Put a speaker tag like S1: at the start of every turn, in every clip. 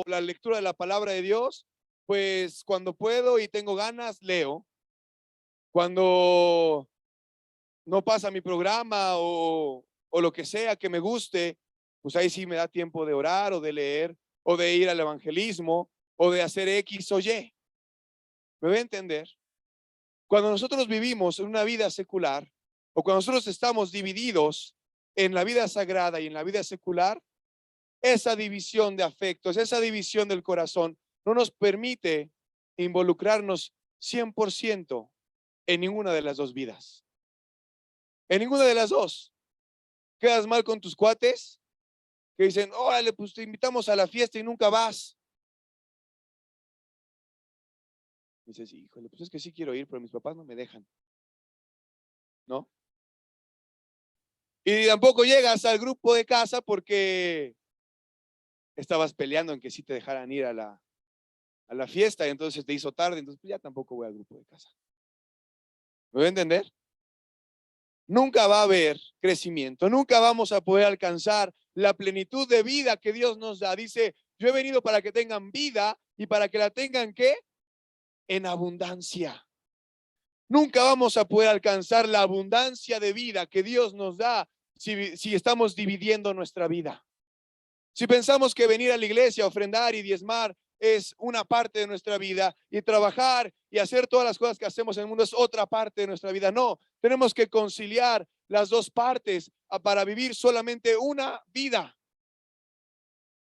S1: la lectura de la palabra de Dios, pues cuando puedo y tengo ganas, leo. Cuando no pasa mi programa o lo que sea que me guste, pues ahí sí me da tiempo de orar o de leer o de ir al evangelismo o de hacer X o Y. ¿Me voy a entender? Cuando nosotros vivimos en una vida secular o cuando nosotros estamos divididos en la vida sagrada y en la vida secular, esa división de afectos, esa división del corazón, no nos permite involucrarnos 100% en ninguna de las dos vidas. En ninguna de las dos. Quedas mal con tus cuates que dicen, órale, pues te invitamos a la fiesta y nunca vas. Y dices, híjole, pues es que sí quiero ir, pero mis papás no me dejan, ¿no? Y tampoco llegas al grupo de casa porque estabas peleando en que sí te dejaran ir a la fiesta y entonces te hizo tarde, entonces pues ya tampoco voy al grupo de casa. ¿Me voy a entender? Nunca va a haber crecimiento, nunca vamos a poder alcanzar la plenitud de vida que Dios nos da. Dice, yo he venido para que tengan vida y para que la tengan, ¿qué? En abundancia. Nunca vamos a poder alcanzar la abundancia de vida que Dios nos da si estamos dividiendo nuestra vida. Si pensamos que venir a la iglesia, ofrendar y diezmar es una parte de nuestra vida y trabajar y hacer todas las cosas que hacemos en el mundo es otra parte de nuestra vida. No, tenemos que conciliar las dos partes para vivir solamente una vida.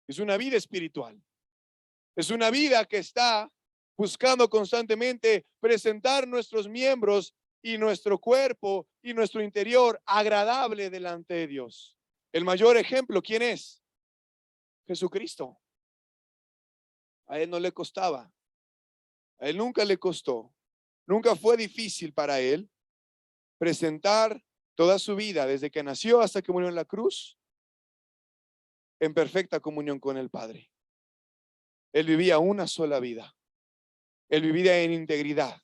S1: Es una vida espiritual. Es una vida que está buscando constantemente presentar nuestros miembros y nuestro cuerpo y nuestro interior agradable delante de Dios. El mayor ejemplo, ¿quién es? Jesucristo. A él no le costaba. A él nunca le costó. Nunca fue difícil para él presentar toda su vida, desde que nació hasta que murió en la cruz, en perfecta comunión con el Padre. Él vivía una sola vida. Él vivía en integridad.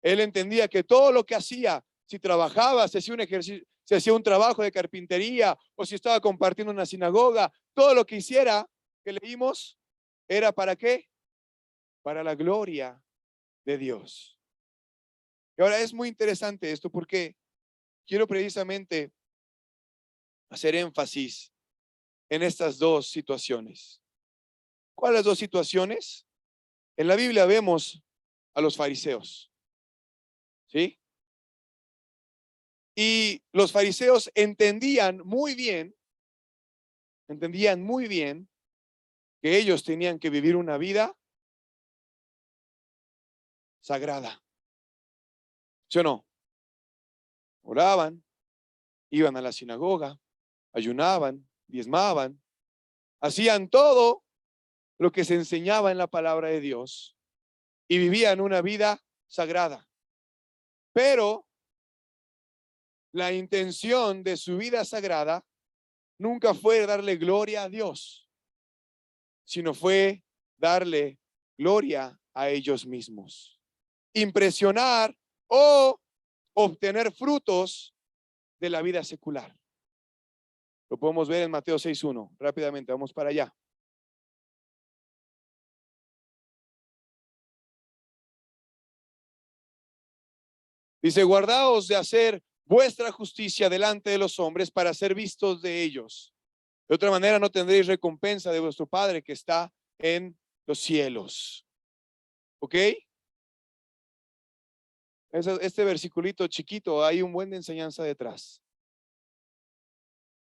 S1: Él entendía que todo lo que hacía, si trabajaba, si hacía un ejercicio, si hacía un trabajo de carpintería o si estaba compartiendo una sinagoga, todo lo que hiciera, que leímos, era ¿para qué? Para la gloria de Dios. Y ahora es muy interesante esto porque quiero precisamente hacer énfasis en estas dos situaciones. ¿Cuáles dos situaciones? En la Biblia vemos a los fariseos, ¿sí? Y los fariseos entendían muy bien que ellos tenían que vivir una vida sagrada. ¿Sí o no? Oraban, iban a la sinagoga, ayunaban, diezmaban, hacían todo lo que se enseñaba en la palabra de Dios y vivían una vida sagrada. Pero la intención de su vida sagrada nunca fue darle gloria a Dios, sino fue darle gloria a ellos mismos. Impresionar o obtener frutos de la vida secular. Lo podemos ver en Mateo 6:1. Rápidamente, vamos para allá. Dice, guardaos de hacer vuestra justicia delante de los hombres para ser vistos de ellos. De otra manera no tendréis recompensa de vuestro Padre que está en los cielos. ¿Ok? Este versiculito chiquito, hay un buen de enseñanza detrás.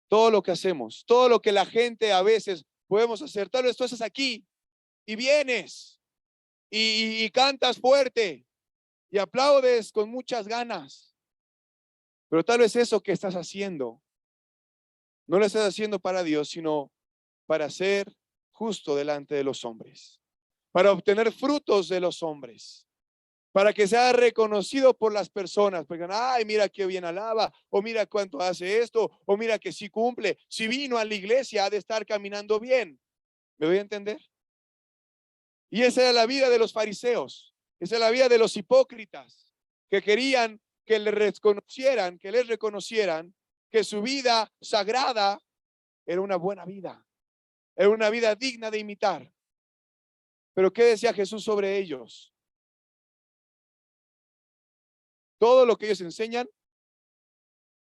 S1: Todo lo que hacemos, todo lo que la gente a veces podemos hacer, tal vez tú estás aquí y vienes y cantas fuerte y aplaudes con muchas ganas, pero tal vez eso que estás haciendo no lo estás haciendo para Dios, sino para ser justo delante de los hombres, para obtener frutos de los hombres, para que sea reconocido por las personas, porque ay, mira qué bien alaba, o mira cuánto hace esto, o mira que sí cumple, si vino a la iglesia ha de estar caminando bien. ¿Me voy a entender? Y esa era la vida de los fariseos, esa era la vida de los hipócritas, que querían que les reconocieran que su vida sagrada era una buena vida, Era una vida digna de imitar. Pero ¿qué decía Jesús sobre ellos? Todo lo que ellos enseñan,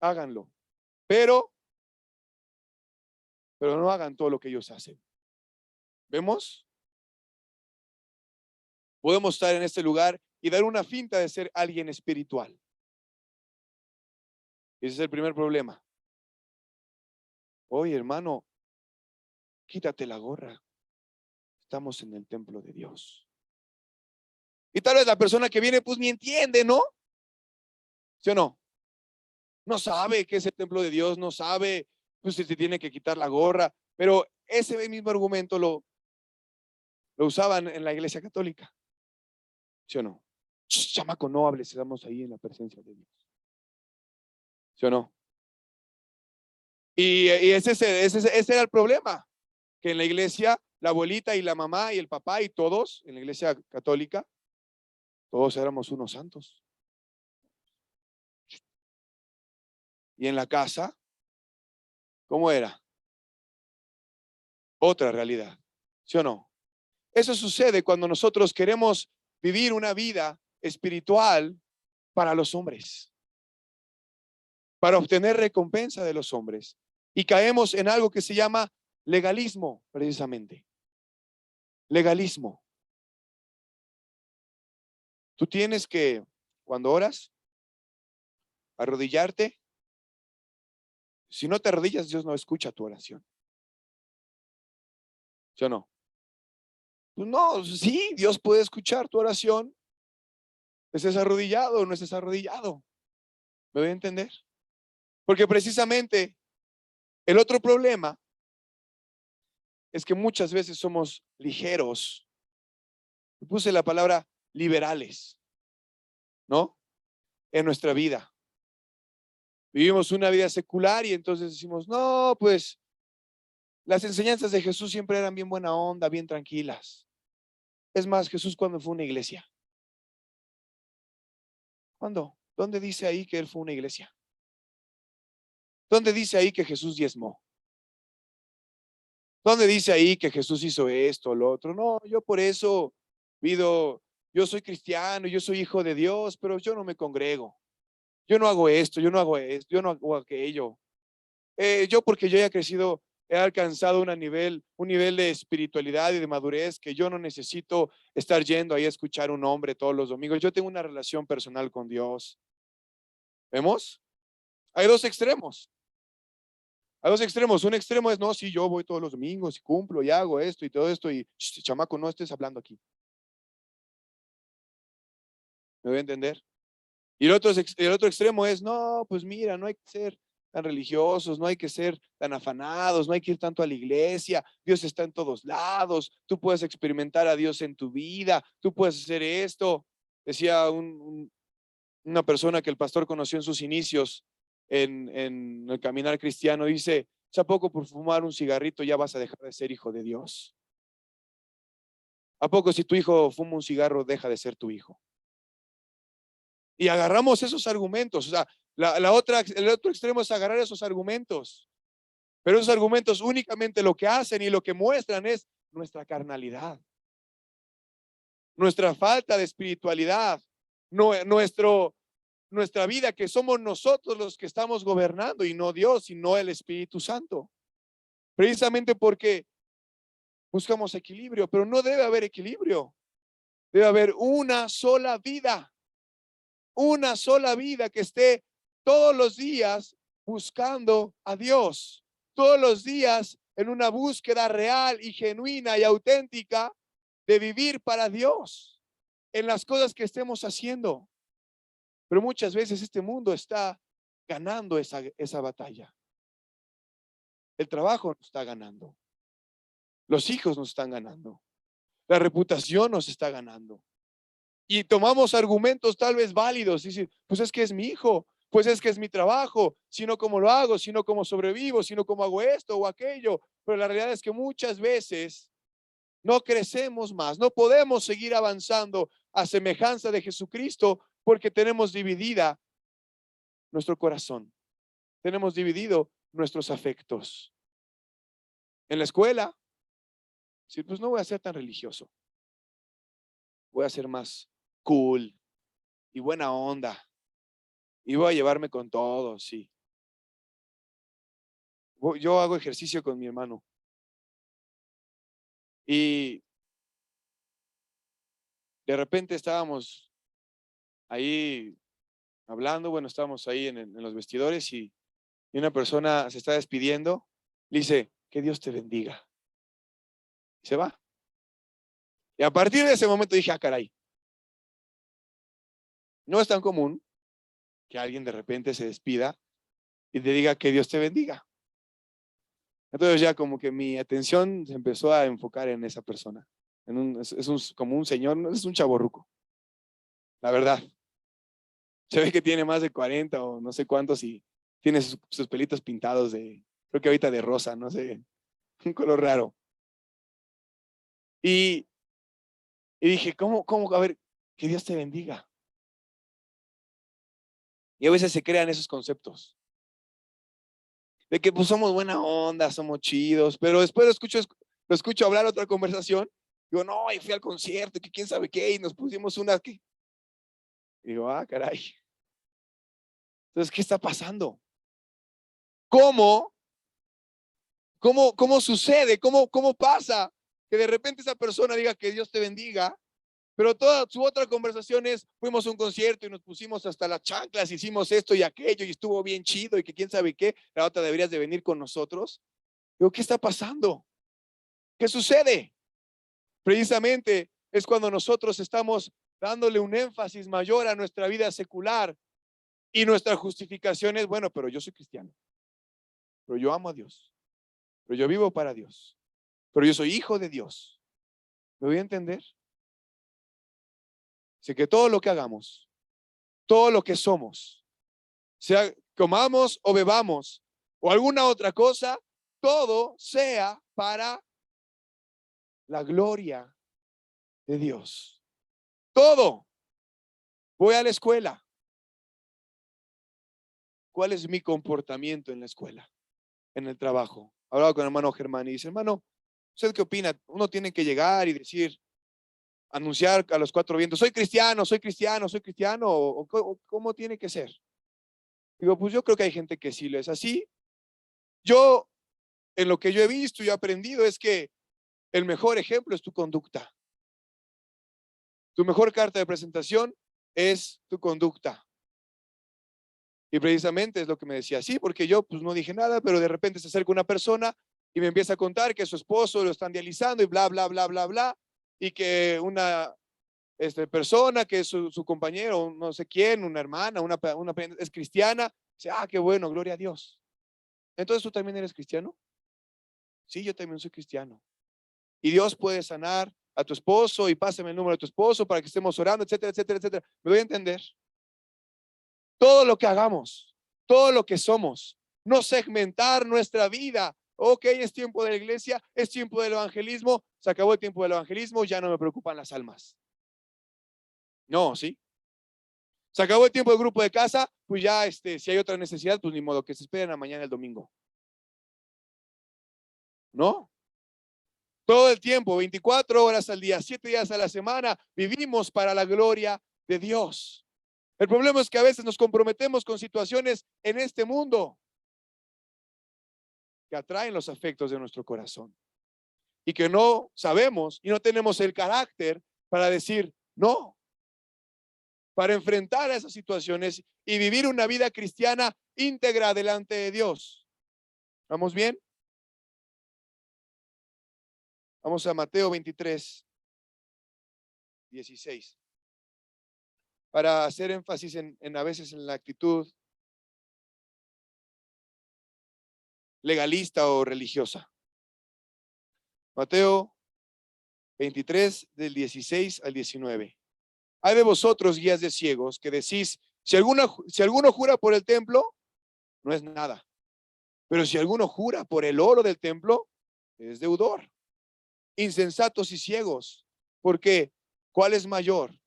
S1: háganlo. Pero no hagan todo lo que ellos hacen. ¿Vemos? Podemos estar en este lugar y dar una finta de ser alguien espiritual. Ese es el primer problema. Oye, hermano, quítate la gorra. Estamos en el templo de Dios. Y tal vez la persona que viene, pues ni entiende, ¿no? ¿Sí o no? No sabe qué es el templo de Dios, no sabe, pues si se tiene que quitar la gorra. Pero ese mismo argumento lo usaban en la iglesia católica. ¿Sí o no? Chamaco, no hables, estamos ahí en la presencia de Dios. ¿Sí o no? Y ese era el problema, que en la iglesia, la abuelita y la mamá y el papá y todos, en la iglesia católica, todos éramos unos santos. Y en la casa, ¿cómo era? Otra realidad. ¿Sí o no? Eso sucede cuando nosotros queremos vivir una vida espiritual para los hombres, para obtener recompensa de los hombres. Y caemos en algo que se llama legalismo, precisamente. Legalismo. Tú tienes que, cuando oras, arrodillarte. Si no te arrodillas, Dios no escucha tu oración. ¿Sí o no? Pues no, sí, Dios puede escuchar tu oración. ¿Estés arrodillado o no estés arrodillado? ¿Me voy a entender? Porque precisamente el otro problema es que muchas veces somos ligeros. Puse la palabra liberales, ¿no? En nuestra vida. Vivimos una vida secular y entonces decimos, no, pues las enseñanzas de Jesús siempre eran bien buena onda, bien tranquilas. Es más, Jesús cuando fue a una iglesia. ¿Cuándo? ¿Dónde dice ahí que él fue a una iglesia? ¿Dónde dice ahí que Jesús diezmó? ¿Dónde dice ahí que Jesús hizo esto o lo otro? No, yo por eso pido, yo soy cristiano, yo soy hijo de Dios, pero yo no me congrego. Yo no hago esto, yo no hago esto, yo no hago aquello. Yo porque yo haya crecido, he alcanzado un nivel de espiritualidad y de madurez que yo no necesito estar yendo ahí a escuchar un hombre todos los domingos. Yo tengo una relación personal con Dios. ¿Vemos? Hay dos extremos. Hay dos extremos. Un extremo es, no, sí, yo voy todos los domingos y cumplo y hago esto y todo esto y, chamaco, no estés hablando aquí. ¿Me voy a entender? Y el otro extremo es, no, pues mira, no hay que ser tan religiosos, no hay que ser tan afanados, no hay que ir tanto a la iglesia, Dios está en todos lados, tú puedes experimentar a Dios en tu vida, tú puedes hacer esto. Decía una persona que el pastor conoció en sus inicios en el caminar cristiano, dice, ¿a poco por fumar un cigarrito ya vas a dejar de ser hijo de Dios? ¿A poco si tu hijo fuma un cigarro deja de ser tu hijo? Y agarramos esos argumentos, o sea, el otro extremo es agarrar esos argumentos, pero esos argumentos únicamente lo que hacen y lo que muestran es nuestra carnalidad, nuestra falta de espiritualidad, nuestra vida, que somos nosotros los que estamos gobernando y no Dios, sino el Espíritu Santo. Precisamente porque buscamos equilibrio, pero no debe haber equilibrio. Debe haber una sola vida que esté todos los días buscando a Dios, todos los días en una búsqueda real y genuina y auténtica de vivir para Dios en las cosas que estemos haciendo. Pero muchas veces este mundo está ganando esa batalla. El trabajo nos está ganando. Los hijos nos están ganando. La reputación nos está ganando. Y tomamos argumentos tal vez válidos. Y decir, pues es que es mi hijo, pues es que es mi trabajo, sino cómo lo hago, sino cómo sobrevivo, sino cómo hago esto o aquello. Pero la realidad es que muchas veces no crecemos más, no podemos seguir avanzando a semejanza de Jesucristo porque tenemos dividida nuestro corazón, tenemos dividido nuestros afectos. En la escuela, Sí, pues no voy a ser tan religioso. Voy a ser más cool y buena onda. Y voy a llevarme con todos, sí. Yo hago ejercicio con mi hermano. Y de repente estábamos ahí hablando, bueno, estábamos ahí en los vestidores y una persona se está despidiendo. Le dice, que Dios te bendiga. Y se va. Y a partir de ese momento dije, ah, caray, no es tan común que alguien de repente se despida y te diga que Dios te bendiga. Entonces ya como que mi atención se empezó a enfocar en esa persona. Como un señor, no es un chavorruco, la verdad. Se ve que tiene más de 40 o no sé cuántos y tiene sus pelitos pintados creo que ahorita de rosa, no sé, un color raro. Y, y dije, ¿cómo? A ver, que Dios te bendiga. Y a veces se crean esos conceptos de que pues somos buena onda, somos chidos, pero después lo escucho hablar otra conversación. Digo, no, y fui al concierto, que quién sabe qué, y nos pusimos una aquí. Y digo, ah, caray. Entonces, ¿qué está pasando? ¿Cómo? ¿Cómo sucede? ¿Cómo pasa que de repente esa persona diga que Dios te bendiga, pero toda su otra conversación es, fuimos a un concierto y nos pusimos hasta las chanclas, hicimos esto y aquello y estuvo bien chido y que quién sabe qué, la otra deberías de venir con nosotros? Digo, ¿qué está pasando? ¿Qué sucede? Precisamente es cuando nosotros estamos dándole un énfasis mayor a nuestra vida secular y nuestra justificación es, bueno, pero yo soy cristiano, pero yo amo a Dios, pero yo vivo para Dios, pero yo soy hijo de Dios. ¿Me voy a entender? Así que todo lo que hagamos, todo lo que somos, sea comamos o bebamos o alguna otra cosa, todo sea para la gloria de Dios. Todo. Voy a la escuela. ¿Cuál es mi comportamiento en la escuela, en el trabajo? Hablaba con el hermano Germán y dice, hermano, ¿usted qué opina? Uno tiene que llegar y decir, anunciar a los cuatro vientos, soy cristiano, soy cristiano, soy cristiano, o ¿cómo tiene que ser? Digo, pues yo creo que hay gente que sí lo es así. Yo, en lo que yo he visto y he aprendido es que el mejor ejemplo es tu conducta. Tu mejor carta de presentación es tu conducta. Y precisamente es lo que me decía, sí, porque yo pues no dije nada, pero de repente se acerca una persona y me empieza a contar que su esposo lo están dializando y bla, bla, bla, bla, bla, y que una persona que es su compañero, no sé quién, una hermana, es cristiana, dice, ah, qué bueno, gloria a Dios. Entonces, ¿tú también eres cristiano? Sí, yo también soy cristiano. Y Dios puede sanar a tu esposo y pásame el número de tu esposo para que estemos orando, etcétera, etcétera, etcétera. ¿Me voy a entender? Todo lo que hagamos, todo lo que somos, no segmentar nuestra vida. Ok, es tiempo de la iglesia, es tiempo del evangelismo, se acabó el tiempo del evangelismo, ya no me preocupan las almas. No, ¿sí? Se acabó el tiempo del grupo de casa, pues ya si hay otra necesidad, pues ni modo, que se esperen a mañana el domingo. No, todo el tiempo, 24 horas al día, 7 días a la semana, vivimos para la gloria de Dios. El problema es que a veces nos comprometemos con situaciones en este mundo que atraen los afectos de nuestro corazón y que no sabemos y no tenemos el carácter para decir no, para enfrentar a esas situaciones y vivir una vida cristiana íntegra delante de Dios. ¿Vamos bien? Vamos a Mateo 23, 16. Para hacer énfasis en a veces en la actitud legalista o religiosa. Mateo 23, del 16 al 19. Hay de vosotros, guías de ciegos, que decís, si alguno jura por el templo, no es nada. Pero si alguno jura por el oro del templo, es deudor. Insensatos y ciegos, porque ¿cuál es mayor?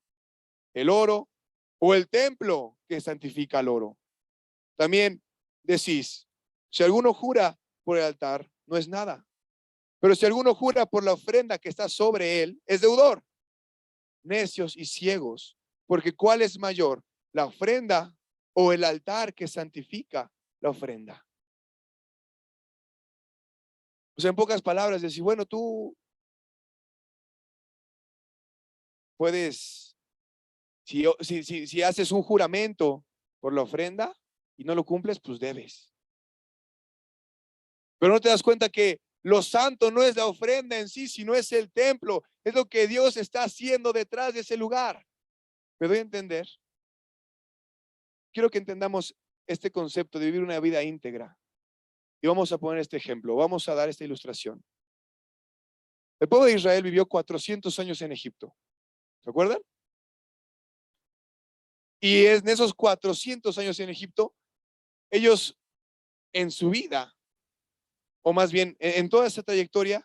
S1: ¿El oro o el templo que santifica el oro? También decís, si alguno jura por el altar, no es nada. Pero si alguno jura por la ofrenda que está sobre él, es deudor. Necios y ciegos, porque ¿cuál es mayor, la ofrenda o el altar que santifica la ofrenda? O sea, en pocas palabras, decir, bueno, tú puedes, si haces un juramento por la ofrenda y no lo cumples, pues debes. Pero no te das cuenta que lo santo no es la ofrenda en sí, sino es el templo. Es lo que Dios está haciendo detrás de ese lugar. ¿Me doy a entender? Quiero que entendamos este concepto de vivir una vida íntegra. Y vamos a poner este ejemplo, vamos a dar esta ilustración. El pueblo de Israel vivió 400 años en Egipto. ¿Se acuerdan? Y en esos 400 años en Egipto, ellos en su vida, o más bien en toda esa trayectoria,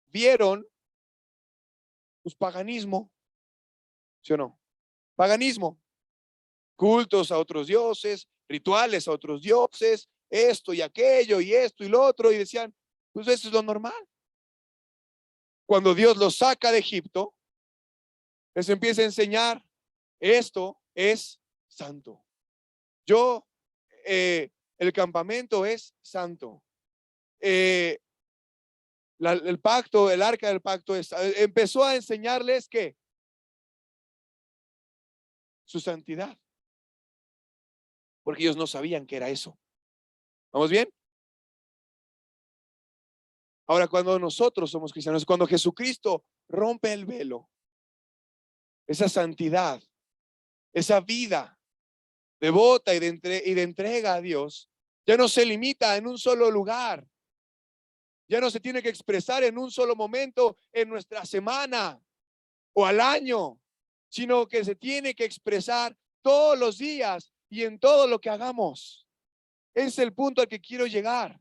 S1: vieron pues, paganismo, ¿sí o no? Paganismo, cultos a otros dioses, rituales a otros dioses, esto y aquello y esto y lo otro, y decían, pues eso es lo normal. Cuando Dios los saca de Egipto, les empieza a enseñar, esto es santo. Yo, el campamento es santo. El pacto, el arca del pacto, empezó a enseñarles que su santidad, porque ellos no sabían que era eso. ¿Vamos bien? Ahora, cuando nosotros somos cristianos, cuando Jesucristo rompe el velo, esa santidad, esa vida devota y de entrega a Dios, ya no se limita en un solo lugar. Ya no se tiene que expresar en un solo momento en nuestra semana o al año, sino que se tiene que expresar todos los días y en todo lo que hagamos. Ese es el punto al que quiero llegar.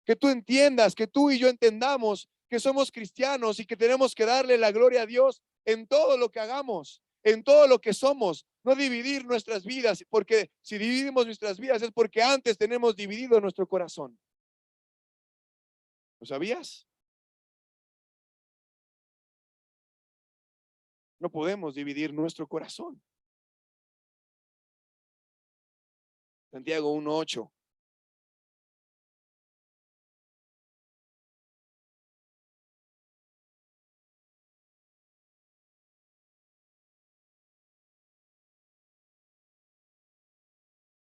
S1: Que tú entiendas, que tú y yo entendamos que somos cristianos y que tenemos que darle la gloria a Dios en todo lo que hagamos, en todo lo que somos. No dividir nuestras vidas, porque si dividimos nuestras vidas es porque antes tenemos dividido nuestro corazón. ¿Lo sabías? No podemos dividir nuestro corazón. Santiago 1:8.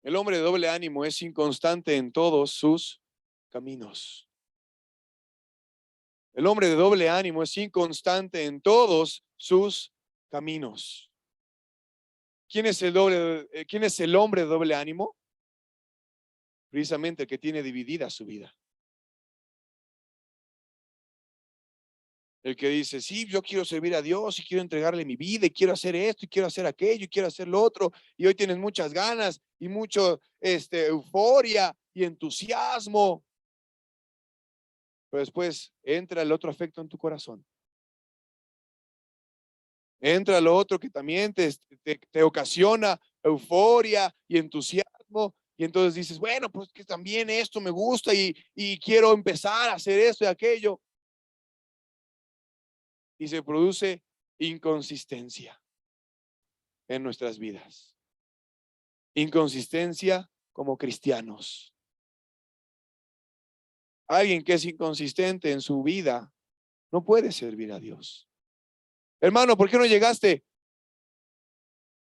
S1: El hombre de doble ánimo es inconstante en todos sus caminos. El hombre de doble ánimo es inconstante en todos sus caminos. ¿Quién es el hombre de doble ánimo? Precisamente el que tiene dividida su vida. El que dice, sí, yo quiero servir a Dios y quiero entregarle mi vida y quiero hacer esto y quiero hacer aquello y quiero hacer lo otro. Y hoy tienes muchas ganas y mucho euforia y entusiasmo. Pero después entra el otro afecto en tu corazón. Entra lo otro que también te ocasiona euforia y entusiasmo. Y entonces dices, bueno, pues que también esto me gusta y quiero empezar a hacer esto y aquello. Y se produce inconsistencia en nuestras vidas. Inconsistencia como cristianos. Alguien que es inconsistente en su vida no puede servir a Dios. Hermano, ¿por qué no llegaste?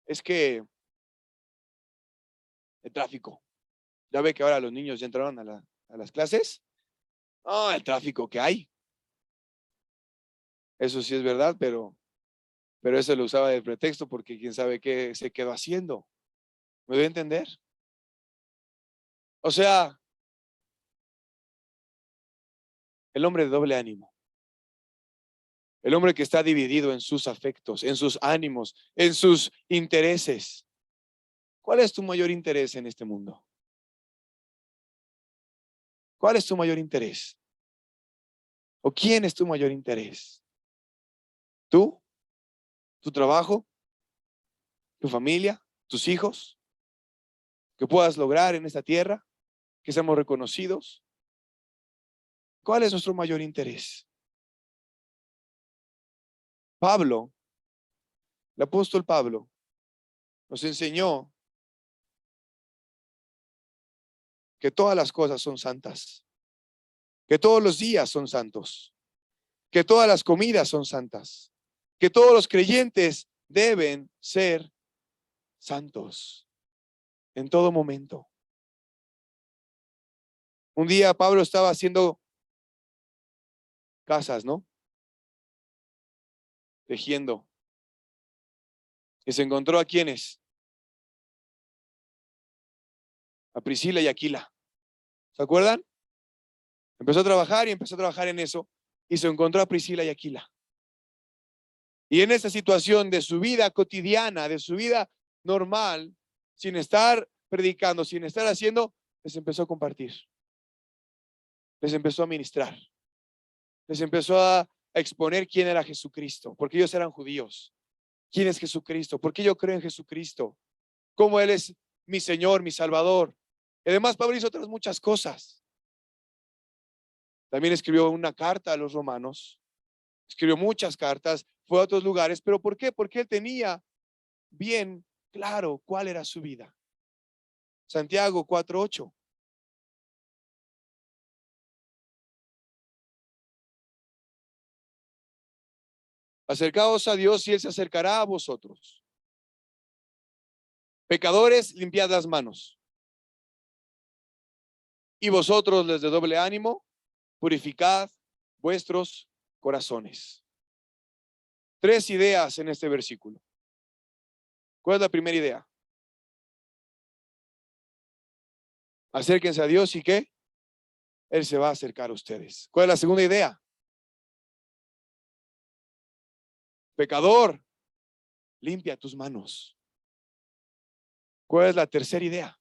S1: Es que el tráfico. Ya ve que ahora los niños ya entraron a las clases. El tráfico que hay. Eso sí es verdad, pero eso lo usaba de pretexto porque quién sabe qué se quedó haciendo. ¿Me doy a entender? O sea, el hombre de doble ánimo. El hombre que está dividido en sus afectos, en sus ánimos, en sus intereses. ¿Cuál es tu mayor interés en este mundo? ¿Cuál es tu mayor interés? ¿O quién es tu mayor interés? ¿Tú? ¿Tu trabajo? ¿Tu familia? ¿Tus hijos? ¿Que puedas lograr en esta tierra? ¿Que seamos reconocidos? ¿Cuál es nuestro mayor interés? Pablo, el apóstol Pablo, nos enseñó que todas las cosas son santas, que todos los días son santos, que todas las comidas son santas, que todos los creyentes deben ser santos en todo momento. Un día Pablo estaba haciendo casas, ¿no? Tejiendo. Y se encontró a quienes, a Priscila y Aquila. ¿Se acuerdan? Empezó a trabajar y empezó a trabajar en eso y se encontró a Priscila y Aquila. Y en esa situación de su vida cotidiana, de su vida normal, sin estar predicando, sin estar haciendo, les empezó a compartir. Les empezó a ministrar. Les empezó a exponer quién era Jesucristo, porque ellos eran judíos. ¿Quién es Jesucristo? ¿Por qué yo creo en Jesucristo? ¿Cómo Él es mi Señor, mi Salvador? Y además Pablo hizo otras muchas cosas. También escribió una carta a los romanos. Escribió muchas cartas, fue a otros lugares. ¿Pero por qué? Porque él tenía bien claro cuál era su vida. Santiago 4:8. Acercaos a Dios y Él se acercará a vosotros. Pecadores, limpiad las manos. Y vosotros, les de doble ánimo, purificad vuestros corazones. 3 ideas en este versículo. ¿Cuál es la primera idea? Acérquense a Dios y ¿qué? Él se va a acercar a ustedes. ¿Cuál es la segunda idea? Pecador, limpia tus manos. ¿Cuál es la tercera idea?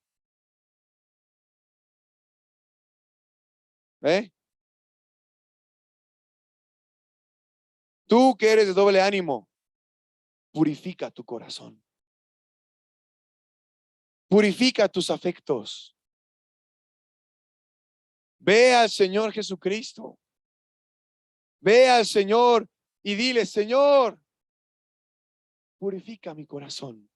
S1: Tú que eres de doble ánimo, purifica tu corazón. Purifica tus afectos. Ve al Señor Jesucristo. Ve al Señor y dile, Señor, purifica mi corazón.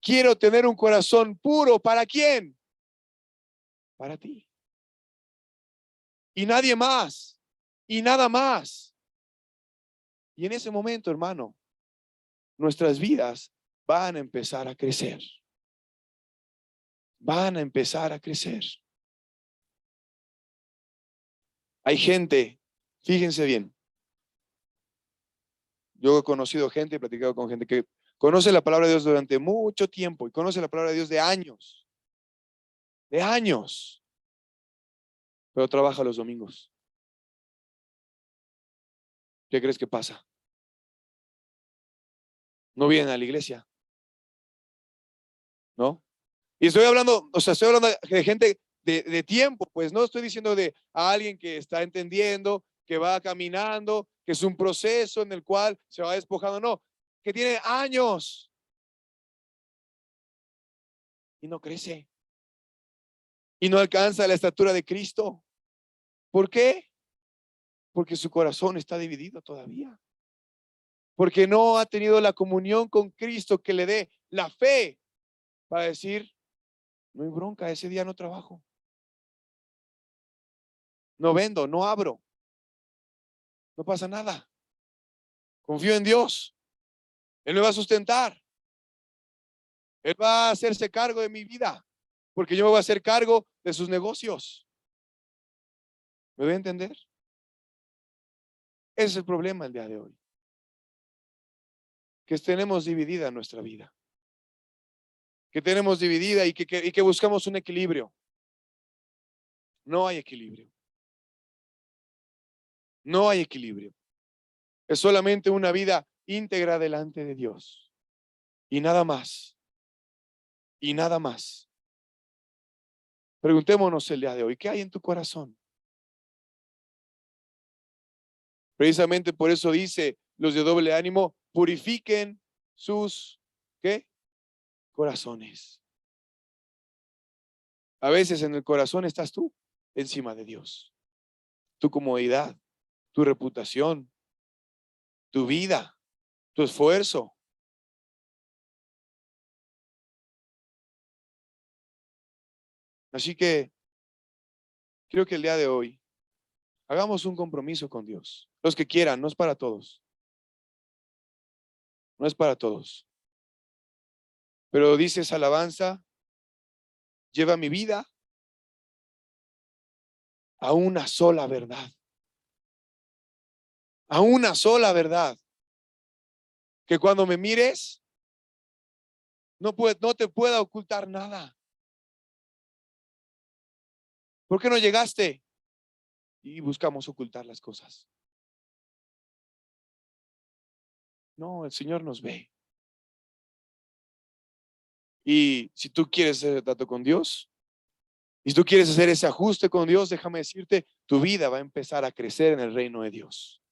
S1: Quiero tener un corazón puro. ¿Para quién? Para ti. Y nadie más. Y nada más. Y en ese momento, hermano, nuestras vidas van a empezar a crecer. Van a empezar a crecer. Hay gente, fíjense bien. Yo he conocido gente, he platicado con gente que conoce la palabra de Dios durante mucho tiempo y conoce la palabra de Dios de años. De años. Pero trabaja los domingos. ¿Qué crees que pasa? No vienen a la iglesia. ¿No? Y estoy hablando, estoy hablando de gente de tiempo, pues no estoy diciendo de a alguien que está entendiendo, que va caminando, que es un proceso en el cual se va despojando, no, que tiene años y no crece y no alcanza la estatura de Cristo. ¿Por qué? Porque su corazón está dividido todavía. Porque no ha tenido la comunión con Cristo que le dé la fe para decir, no hay bronca, ese día no trabajo. No vendo, no abro. No pasa nada. Confío en Dios. Él me va a sustentar. Él va a hacerse cargo de mi vida. Porque yo me voy a hacer cargo de sus negocios. ¿Me voy a entender? Ese es el problema el día de hoy. Que tenemos dividida nuestra vida. Que tenemos dividida y que buscamos un equilibrio. No hay equilibrio. No hay equilibrio. Es solamente una vida íntegra delante de Dios. Y nada más. Y nada más. Preguntémonos el día de hoy, ¿qué hay en tu corazón? Precisamente por eso dice los de doble ánimo, purifiquen sus, ¿qué? Corazones. A veces en el corazón estás tú encima de Dios. tu comodidad, tu reputación, tu vida, tu esfuerzo. Así que quiero que el día de hoy hagamos un compromiso con Dios. Los que quieran, no es para todos. No es para todos. Pero dice esa alabanza, lleva mi vida a una sola verdad. A una sola verdad. Que cuando me mires, no te pueda ocultar nada. ¿Por qué no llegaste? Y buscamos ocultar las cosas. No, el Señor nos ve. Y si tú quieres hacer trato con Dios, y si tú quieres hacer ese ajuste con Dios, déjame decirte, tu vida va a empezar a crecer en el reino de Dios.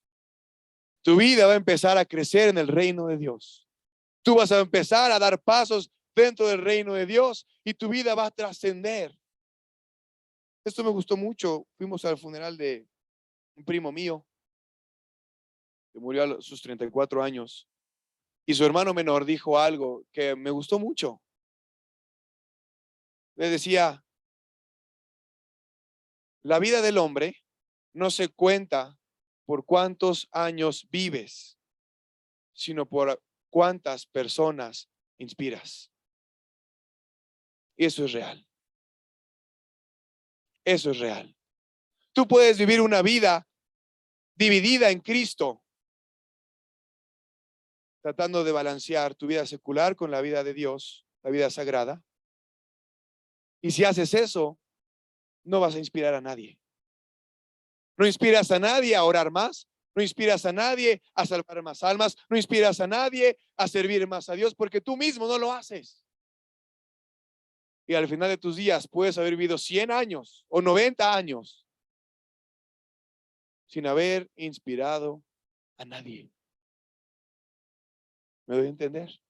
S1: Tu vida va a empezar a crecer en el reino de Dios. Tú vas a empezar a dar pasos dentro del reino de Dios y tu vida va a trascender. Esto me gustó mucho. Fuimos al funeral de un primo mío que murió a sus 34 años y su hermano menor dijo algo que me gustó mucho. Le decía, la vida del hombre no se cuenta por cuántos años vives, sino por cuántas personas inspiras. Y eso es real. Eso es real. Tú puedes vivir una vida dividida en Cristo, tratando de balancear tu vida secular con la vida de Dios, la vida sagrada. Y si haces eso, no vas a inspirar a nadie. No inspiras a nadie a orar más, no inspiras a nadie a salvar más almas, no inspiras a nadie a servir más a Dios porque tú mismo no lo haces. Y al final de tus días puedes haber vivido 100 años o 90 años sin haber inspirado a nadie. ¿Me doy a entender?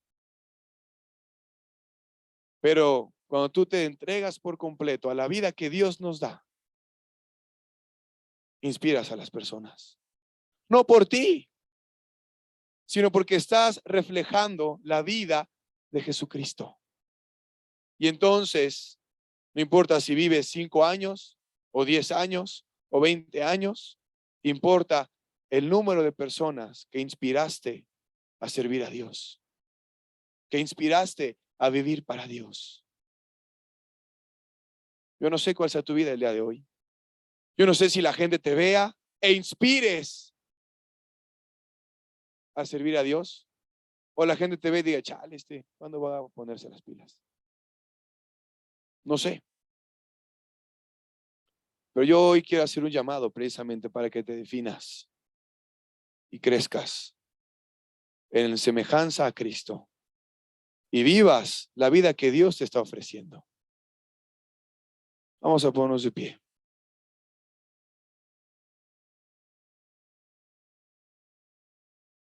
S1: Pero cuando tú te entregas por completo a la vida que Dios nos da, inspiras a las personas. No por ti, sino porque estás reflejando la vida de Jesucristo. Y entonces, no importa si vives 5 años o 10 años o 20 años, importa el número de personas que inspiraste a servir a Dios, que inspiraste a vivir para Dios. Yo no sé cuál sea tu vida el día de hoy. Yo no sé si la gente te vea e inspires a servir a Dios, o la gente te ve y diga, chale, ¿cuándo va a ponerse las pilas? No sé. Pero yo hoy quiero hacer un llamado precisamente para que te definas y crezcas en semejanza a Cristo y vivas la vida que Dios te está ofreciendo. Vamos a ponernos de pie.